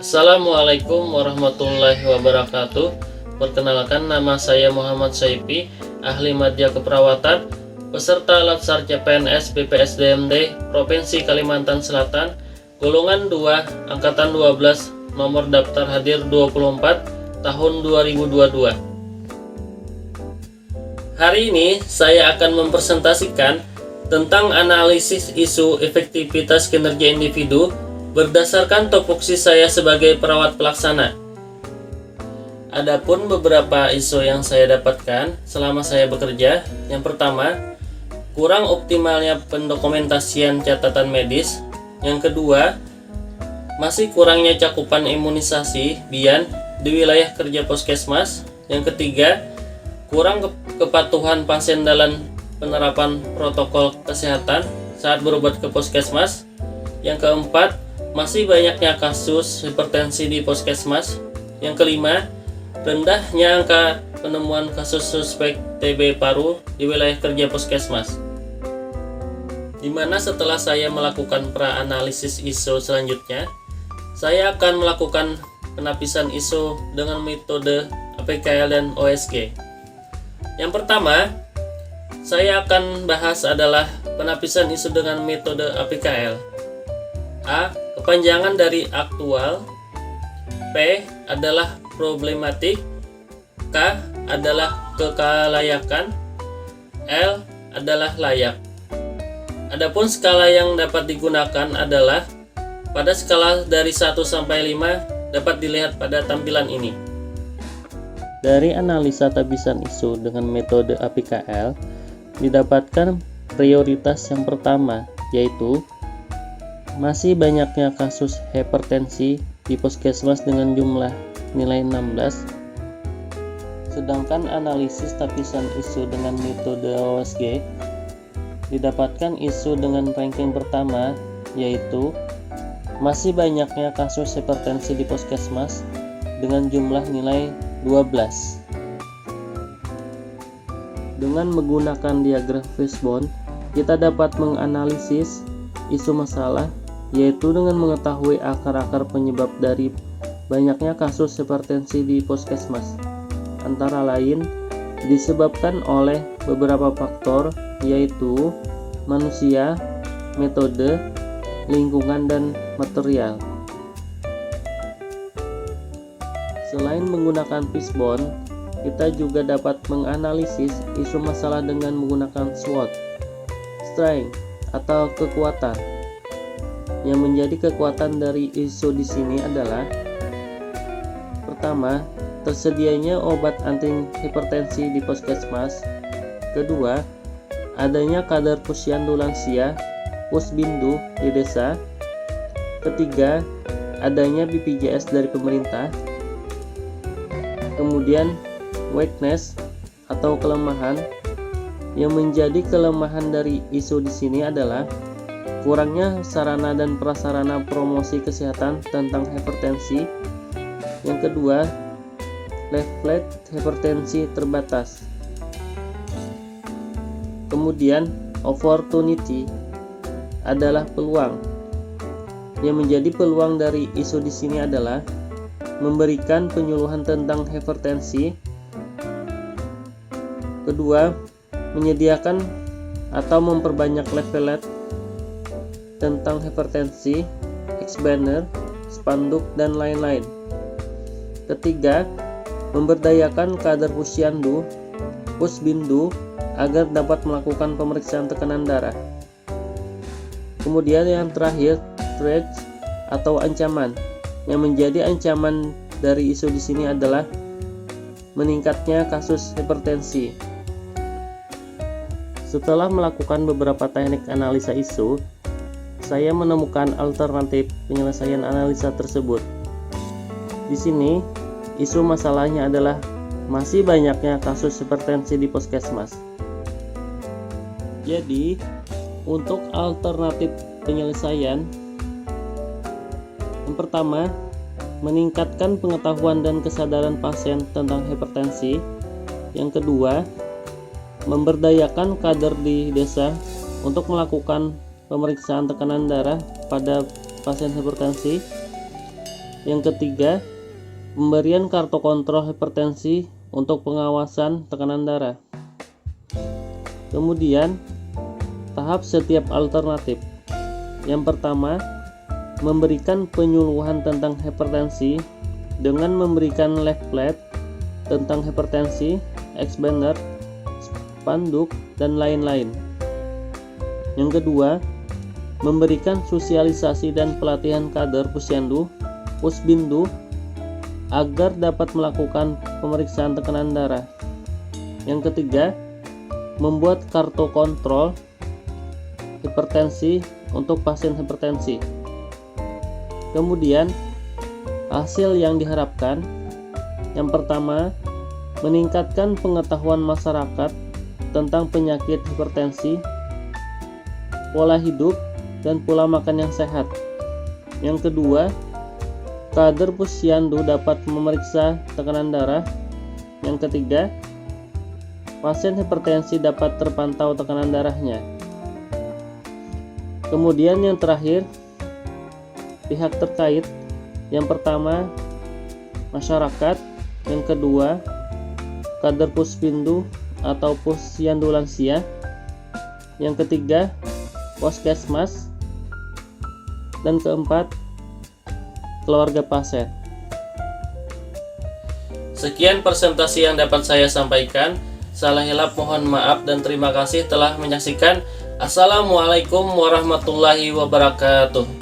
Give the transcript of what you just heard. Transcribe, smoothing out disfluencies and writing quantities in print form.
Assalamualaikum warahmatullahi wabarakatuh. Perkenalkan, nama saya Muhammad Saifi, ahli media keperawatan, peserta Latsar CPNS BPSDMD Provinsi Kalimantan Selatan, golongan 2, angkatan 12, nomor daftar hadir 24, tahun 2022. Hari ini saya akan mempresentasikan tentang analisis isu efektivitas kinerja individu berdasarkan topoksi saya sebagai perawat pelaksana. Adapun beberapa isu yang saya dapatkan selama saya bekerja. Yang pertama, kurang optimalnya pendokumentasian catatan medis. Yang kedua, masih kurangnya cakupan imunisasi BIAN di wilayah kerja Puskesmas. Yang ketiga, kurang kepatuhan pasien dalam penerapan protokol kesehatan saat berobat ke Puskesmas. Yang keempat, masih banyaknya kasus hipertensi di Puskesmas. Yang kelima, rendahnya angka penemuan kasus suspek TB paru di wilayah kerja Puskesmas. Dimana setelah saya melakukan pra-analisis ISO selanjutnya, saya akan melakukan penapisan ISO dengan metode APKL dan OSG. Yang pertama, saya akan bahas adalah penapisan ISO dengan metode APKL. A. Kepanjangan dari aktual. P. Adalah problematik. K. Adalah kelayakan. L. Adalah layak. Adapun skala yang dapat digunakan adalah pada skala dari 1 sampai 5 dapat dilihat pada tampilan ini. Dari analisa tapisan isu dengan metode APKL didapatkan prioritas yang pertama, yaitu masih banyaknya kasus hipertensi di Puskesmas dengan jumlah nilai 16. Sedangkan analisis tapisan isu dengan metode OSG didapatkan isu dengan ranking pertama, yaitu masih banyaknya kasus hipertensi di Puskesmas dengan jumlah nilai 12. Dengan menggunakan diagram fishbone, kita dapat menganalisis isu masalah, yaitu dengan mengetahui akar-akar penyebab dari banyaknya kasus hipertensi di Puskesmas. Antara lain disebabkan oleh beberapa faktor, yaitu manusia, metode, lingkungan, dan material. Selain menggunakan fishbone, kita juga dapat menganalisis isu masalah dengan menggunakan SWOT, strength atau kekuatan. Yang menjadi kekuatan dari isu di sini adalah: pertama, tersedianya obat anti hipertensi di Puskesmas. Kedua, adanya kadar posyandu lansia Pusbindu di desa. Ketiga, adanya BPJS dari pemerintah. Kemudian weakness atau kelemahan. Yang menjadi kelemahan dari isu di sini adalah kurangnya sarana dan prasarana promosi kesehatan tentang hipertensi. Yang kedua, leaflet hipertensi terbatas. Kemudian opportunity adalah peluang. Yang menjadi peluang dari isu di sini adalah memberikan penyuluhan tentang hipertensi. Kedua, menyediakan atau memperbanyak leaflet tentang hipertensi, X-banner, spanduk, dan lain-lain. Ketiga, memberdayakan kader posyandu, Pusbindu, agar dapat melakukan pemeriksaan tekanan darah. Kemudian yang terakhir, threat atau ancaman. Yang menjadi ancaman dari isu di sini adalah meningkatnya kasus hipertensi. Setelah melakukan beberapa teknik analisa isu, saya menemukan alternatif penyelesaian analisa tersebut. Di sini, isu masalahnya adalah masih banyaknya kasus hipertensi di Puskesmas. Jadi, untuk alternatif penyelesaian, yang pertama, meningkatkan pengetahuan dan kesadaran pasien tentang hipertensi. Yang kedua, memberdayakan kader di desa untuk melakukan pemeriksaan tekanan darah pada pasien hipertensi. Yang ketiga, pemberian kartu kontrol hipertensi untuk pengawasan tekanan darah. Kemudian, tahap setiap alternatif. Yang pertama, memberikan penyuluhan tentang hipertensi dengan memberikan leaflet tentang hipertensi, expander, spanduk, dan lain-lain. Yang kedua, memberikan sosialisasi dan pelatihan kader Pusbindu agar dapat melakukan pemeriksaan tekanan darah. Yang ketiga, membuat kartu kontrol hipertensi untuk pasien hipertensi. Kemudian, hasil yang diharapkan, yang pertama, meningkatkan pengetahuan masyarakat tentang penyakit hipertensi, pola hidup, dan pola makan yang sehat. Yang kedua, kader Pusyandu dapat memeriksa tekanan darah. Yang ketiga, pasien hipertensi dapat terpantau tekanan darahnya. Kemudian yang terakhir, pihak terkait. Yang pertama, masyarakat. Yang kedua, kader Pusbindu atau Pusyandu lansia. Yang ketiga, Puskesmas. Dan keempat, keluarga pasien. Sekian presentasi yang dapat saya sampaikan. Salah hilap mohon maaf dan terima kasih telah menyaksikan. Assalamualaikum warahmatullahi wabarakatuh.